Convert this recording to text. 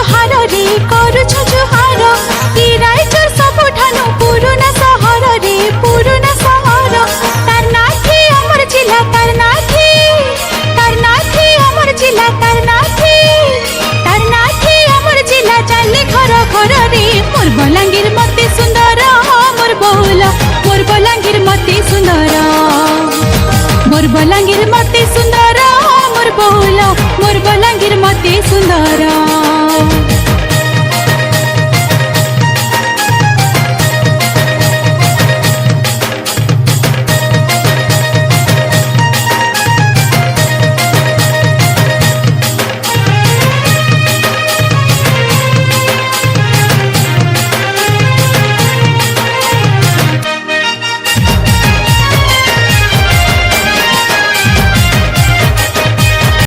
जुहार रे करुछ जुहार कि रायचूर सबुठानु पुरुना सहर रे पुरुना सहर तारनाथी अमर जिला तारनाथी अमर जिला तारनाथी अमर जिला चाले घर घर रे मोर बलांगीर मते सुंदर मोर बहुला मोर बलांगीर मते सुंदर मोर बलांगीर मते सुंदर मोर बहुला मोर बलांगीर मते सुंदर।